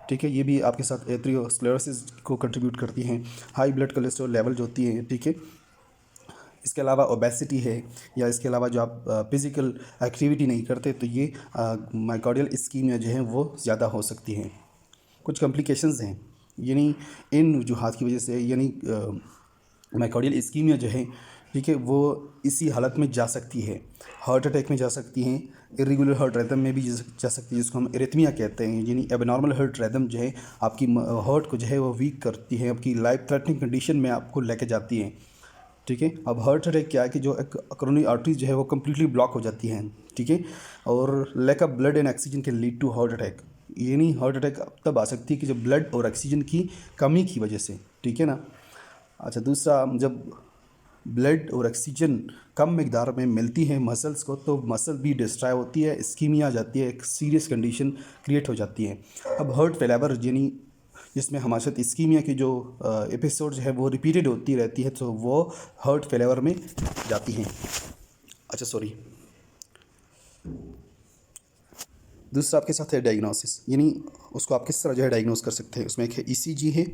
ठीक है, ये भी आपके साथ एथेरोस्क्लेरोसिस को कंट्रीब्यूट करती हैं। हाई ब्लड कोलेस्ट्रॉल लेवल जो होती है, ठीक है। इसके अलावा ओबेसिटी है, या इसके अलावा जो आप फिज़िकल एक्टिविटी नहीं करते, तो ये माइकार्डियल इस्कीमिया जो है वो ज़्यादा हो सकती हैं। कुछ कॉम्प्लिकेशंस हैं, यानी इन वजूहात की वजह से, यानी माइकार्डियल इस्कीमिया जो है, ठीक है, वो इसी हालत में जा सकती है, हार्ट अटैक में जा सकती हैं, इरेगुलर हार्ट रिदम में भी जा सकती है, जिसको हम एरिथमिया कहते हैं, यानी एबनॉर्मल हार्ट रिदम जो है आपकी हार्ट को जो है वो वीक करती है, आपकी लाइफ थ्रेटनिंग कंडीशन में आपको लेके जाती है, ठीक है। अब हार्ट अटैक क्या है कि जो कोरोनरी आर्टरीज जो है वो कम्प्लीटली ब्लॉक हो जाती हैं, ठीक है, और lack of blood and oxygen can lead to heart attack, यानी हार्ट अटैक तब आ सकती है कि जब ब्लड और ऑक्सीजन की कमी की वजह से, ठीक है ना। अच्छा, दूसरा, जब ब्लड और ऑक्सीजन कम मिकदार में मिलती है मसल्स को, तो मसल भी डिस्ट्रॉय होती है, इस्कीमिया आ जाती है, एक सीरियस कंडीशन क्रिएट हो जाती है। अब हार्ट फेलियर यानी जिसमें हमारे साथ इस्कीमिया की जो एपिसोड है वो रिपीटेड होती रहती है, तो वो हार्ट फेलियर में जाती हैं। अच्छा सॉरी, दूसरा आपके साथ है डायग्नोसिस, यानी उसको आप किस तरह जो है डायग्नोस कर सकते हैं। उसमें एक है ईसीजी है,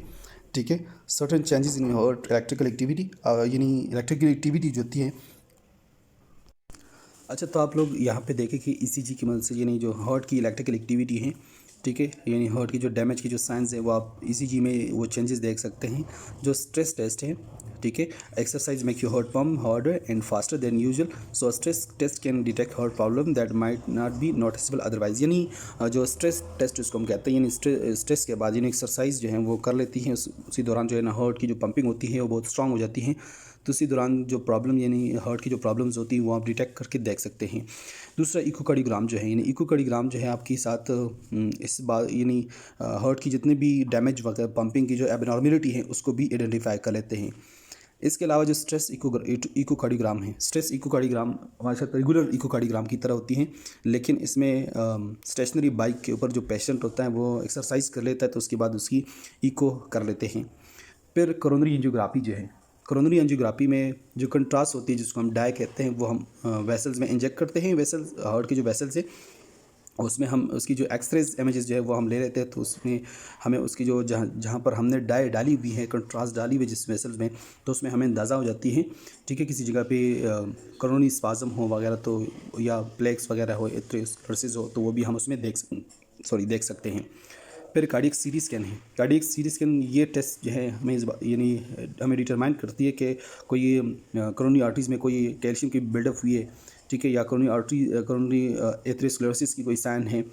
ठीक है, certain changes in heart electrical activity, यानी इलेक्ट्रिकल एक्टिविटी जो होती है। अच्छा, तो आप लोग यहाँ पे देखें कि ईसीजी की मदद से यानी जो हार्ट की इलेक्ट्रिकल एक्टिविटी है, ठीक है, यानी हार्ट की जो डैमेज की जो साइंस है वो आप ईसीजी में वो चेंजेस देख सकते हैं। जो स्ट्रेस टेस्ट है, ठीक है, exercise make you heart pump harder and faster than usual, so stress test can detect heart problem that might not be noticeable otherwise, यानी जो स्ट्रेस टेस्ट उसको हम कहते हैं, यानी स्ट्रेस के बाद यानी एक्सरसाइज जो है वो कर लेती हैं, उसी दौरान जो है ना हार्ट की जो पंपिंग होती है वो बहुत स्ट्रांग हो जाती है, तो उसी दौरान जो प्रॉब्लम यानी हार्ट की जो प्रॉब्लम्स होती हैं वो आप डिटेक्ट करके देख सकते हैं। दूसरा इकोकार्डियोग्राम जो है, यानी इकोकार्डियोग्राम जो है आपके साथ इस बात यानी हार्ट की जितने भी डैमेज वगैरह पंपिंग की जो एबनॉर्मलिटी है उसको भी आइडेंटिफाई कर लेते हैं। इसके अलावा जो स्ट्रेस इकोकार्डियोग्राम है, स्ट्रेस इकोकार्डियोग्राम हमारे साथ रेगुलर इकोकार्डियोग्राम की तरह होती हैं, लेकिन इसमें स्टेशनरी बाइक के ऊपर जो पेशेंट होता है वो एक्सरसाइज कर लेता है तो उसके बाद उसकी इको कर लेते हैं। फिर कोरोनरी एंजियोग्राफी जो है, कोरोनरी एंजियोग्राफी में जो कंट्रास्ट होती है जिसको हम डाय कहते हैं, वो हम वेसल्स में इंजेक्ट करते हैं। वेसल्स, हार्ट के जो वेसल्स है उसमें हम उसकी जो एक्सरेज इमेजेस जो है वो हम ले लेते हैं, तो उसमें हमें उसकी जो जहाँ पर हमने डाई डाली हुई है, कंट्रास्ट डाली हुई जिस वेसल्स में, तो उसमें हमें अंदाज़ा हो जाती है, ठीक है, किसी जगह पे कोरोनरी स्पाज्म हो वगैरह तो, या प्लेक्स वगैरह हो, एथेरोस्क्लेरोसिस हो, तो वो भी हम उसमें देख सकते हैं। फिर कार्डियक सीटी स्कैन है। कार्डियक सीटी स्कैन ये टेस्ट जो है हमें यानी हमें डिटरमाइन करती है कि कोई कोरोनरी आर्टरीज में कोई कैल्शियम की बिल्डअप हुई है, ठीक है, या कोरोनरी एथेरोस्क्लेरोसिस की कोई साइन है,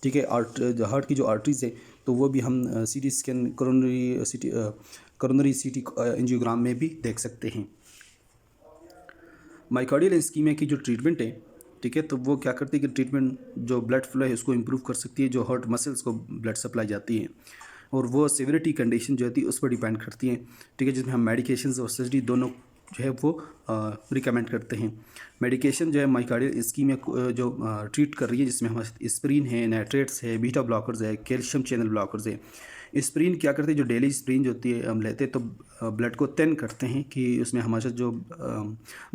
ठीक है, हार्ट की जो आर्टरीज है तो वो भी हम सीटी स्कैन कोरोनरी सीटी एंजियोग्राम में भी देख सकते हैं। माइकार्डियल इस्कीमिया की जो ट्रीटमेंट है, ठीक है, तो वो क्या करती है कि ट्रीटमेंट जो ब्लड फ्लो है उसको इम्प्रूव कर सकती है, जो हार्ट मसल्स को ब्लड सप्लाई जाती है, और वो सिविरिटी कंडीशन जो होती है उस पर डिपेंड करती है, ठीक है, जिसमें हम मेडिकेशंस और सर्जरी दोनों जो है वो रिकमेंड करते हैं। मेडिकेशन जो है माइकार्डियल इस्कीमिया जो ट्रीट कर रही है, जिसमें हमारे एस्पिरिन है, नाइट्रेट्स है, बीटा ब्लॉकर्स है, कैल्शियम चैनल ब्लॉकर्स है। एस्पिरिन क्या करते हैं, जो डेली एस्पिरिन जो होती है हम लेते हैं तो ब्लड को थिन करते हैं कि उसमें हमारे साथ जो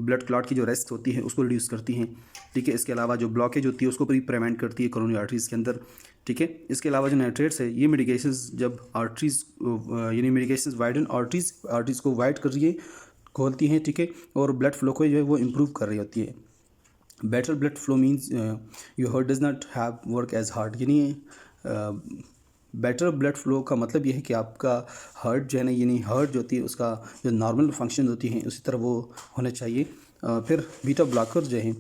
ब्लड क्लॉट की जो रिस्क होती है उसको रिड्यूस करती हैं, ठीक है। इसके अलावा जो ब्लॉकेज होती है उसको भी प्रिवेंट करती है कोरोनरी आर्टरीज़ के अंदर, ठीक है। इसके अलावा जो नाइट्रेट्स है, ये मेडिकेशंस जब आर्टरीज़ यानी मेडिकेशंस वाइडन आर्टरीज़ को वाइड कर रही है, खोलती हैं, ठीक है, और ब्लड फ्लो को जो है वो इम्प्रूव कर रही होती है। Better blood flow means your heart does not have work as hard, यानी बेटर ब्लड फ्लो का मतलब यह है कि आपका हार्ट जो है ना, यानी हार्ट जो होती है उसका जो नॉर्मल फंक्शन होती हैं उसी तरह वो होना चाहिए। फिर बीटा ब्लॉकर जो हैं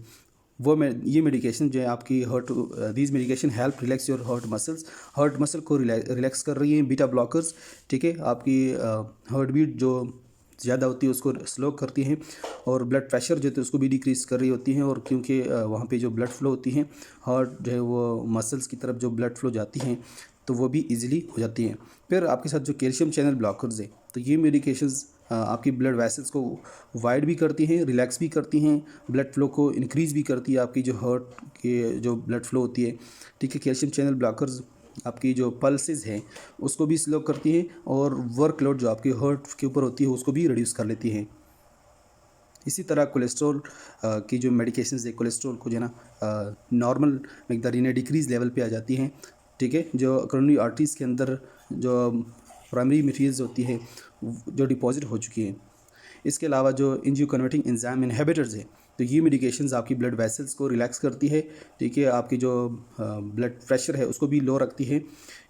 वो ये मेडिकेशन जो है आपकी these medication help relax your heart muscle को रिलैक्स कर रही हैं बीटा ब्लॉकर्स, ठीक है। आपकी हार्ट बीट जो ज़्यादा होती है उसको स्लो करती हैं, और ब्लड प्रेशर जो है उसको भी डिक्रीज़ कर रही होती हैं, और क्योंकि वहाँ पे जो ब्लड फ्लो होती हैं हार्ट जो है वो मसल्स की तरफ जो ब्लड फ्लो जाती हैं तो वो भी इजीली हो जाती हैं। फिर आपके साथ जो कैल्शियम चैनल ब्लॉकर्स है, तो ये मेडिकेशंस आपकी ब्लड वेसल्स को वाइड भी करती हैं, रिलैक्स भी करती हैं, ब्लड फ्लो को इंक्रीज़ भी करती है, आपकी जो हार्ट के जो ब्लड फ्लो होती है, ठीक है। कैल्शियम चैनल ब्लॉकर्स आपकी जो पल्सेस हैं उसको भी स्लो करती हैं, और वर्कलोड जो आपकी हार्ट के ऊपर होती है उसको भी रिड्यूस कर लेती हैं। इसी तरह कोलेस्ट्रॉल की जो मेडिकेशंस है, कोलेस्ट्रॉल को जो है ना नॉर्मल मकदार यानी डिक्रीज़ लेवल पे आ जाती हैं, ठीक है। जो कोरोनरी आर्टरीज़ के अंदर जो प्राइमरी मटेरियल्स होती है जो डिपॉजिट हो चुकी है। इसके अलावा जो एंजियो कन्वर्टिंग एंजाइम इनहिबिटर्स है, तो ये मेडिकेशंस आपकी ब्लड वेसल्स को रिलैक्स करती है, ठीक है। आपकी जो ब्लड प्रेशर है उसको भी लो रखती है।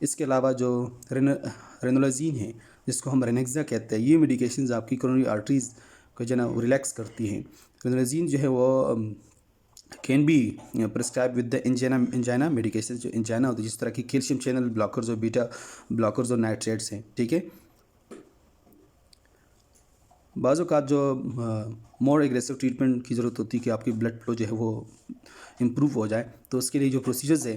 इसके अलावा जो रेनोलाजीन है जिसको हम रेनेक्सा कहते हैं, ये मेडिकेशंस आपकी कोरोनरी आर्टरीज़ को जो है ना रिलैक्स करती हैं। रेनोलाजीन जो है वो can be prescribe with the angina medication, जो इंजाइना होती है, जिस तरह की कैल्शियम चैनल ब्लॉकर्स और बीटा ब्लॉकर्स और नाइट्रेट्स हैं, ठीक है। बाज़ औक़ात जो मोर एग्रेसिव ट्रीटमेंट की ज़रूरत होती है कि आपकी ब्लड फ्लो जो है वो इम्प्रूव हो जाए, तो उसके लिए जो प्रोसीजर्स है,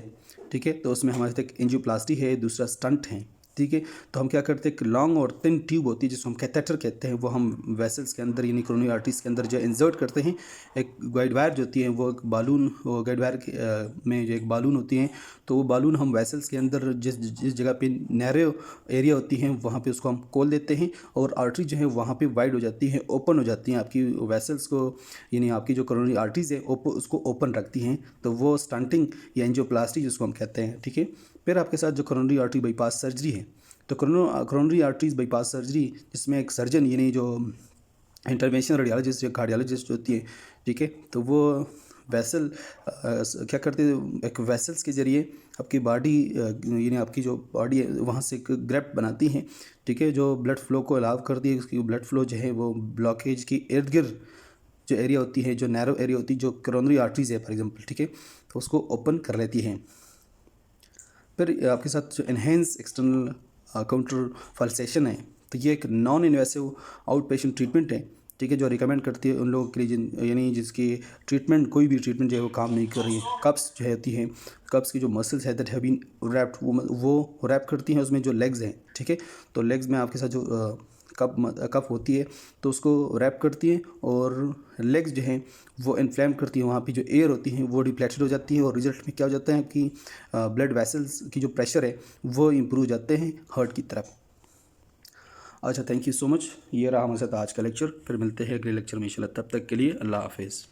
ठीक है, तो उसमें हमारे तक एंजियोप्लास्टी है, दूसरा स्टंट है, ठीक है। तो हम क्या करते हैं, एक लॉन्ग और थिन ट्यूब होती है जिसको हम कैथेटर कहते हैं, वो हम वेसल्स के अंदर यानी कोरोनरी आर्टरीज़ के अंदर जो इंसर्ट करते हैं। एक गाइड वायर जो होती है वो एक बालून, वो गाइड वायर में जो एक बालून होती है, तो वो बालून हम वेसल्स के अंदर जिस जगह पे नैरो एरिया होती है वहाँ पे उसको हम खोल देते हैं, और आर्टरी जो है वहाँ पे वाइड हो जाती है, ओपन हो जाती हैं आपकी वेसल्स को, यानी आपकी जो कोरोनरी आर्टरीज़ है उसको ओपन रखती हैं, तो वो स्टंटिंग या एंजियोप्लास्टी जिसको हम कहते हैं, ठीक है। फिर आपके साथ जो कोरोनरी आर्टरी बाईपास सर्जरी है, तो कोरोनरी आर्टरीज बाईपास सर्जरी जिसमें एक सर्जन यानी जो इंटरवेंशन रेडियोलॉजिस्ट या कार्डियोलॉजिस्ट होती है, ठीक है, तो वो वेसल क्या करते हैं, एक वेसल्स के ज़रिए आपकी बॉडी यानी आपकी जो बॉडी है वहाँ से एक ग्रेप्ट बनाती हैं, ठीक है, जो ब्लड फ्लो को अलाव करती है। उसकी ब्लड फ्लो जो है वो ब्लॉकेज की इर्द गिर्द जो एरिया होती है, जो नैरो एरिया होती है, जो कोरोनरी आर्टरीज है फॉर एग्जांपल, ठीक है, तो उसको ओपन कर लेती हैं। फिर आपके साथ जो इन्हेंस एक्सटर्नल काउंटर फल्सेशन है, तो ये एक non invasive out patient treatment है, ठीक है, जो रिकमेंड करती है उन लोगों के लिए यानी जिसकी ट्रीटमेंट कोई भी ट्रीटमेंट जो है वो काम नहीं कर रही है। कप्स जो है होती हैं, कप्स की जो मसल्स है दैट हैव बीन रैप्ड, वो रैप करती हैं उसमें जो लेग्स हैं, ठीक है। तो लेग्स में आपके साथ जो कफ होती है तो उसको रैप करती है, और लेग्स जो हैं वो इन्फ्लेम करती है, वहाँ पे जो एयर होती है वो डिप्लेटेड हो जाती है, और रिजल्ट में क्या हो जाता है कि ब्लड वेसल्स की जो प्रेशर है वो इम्प्रूव हो जाते हैं हार्ट की तरफ। अच्छा, थैंक यू सो मच। ये रहा हमारे साथ आज का लेक्चर। फिर मिलते हैं अगले लेक्चर में इंशाल्लाह। तब तक के लिए अल्लाह हाफिज़।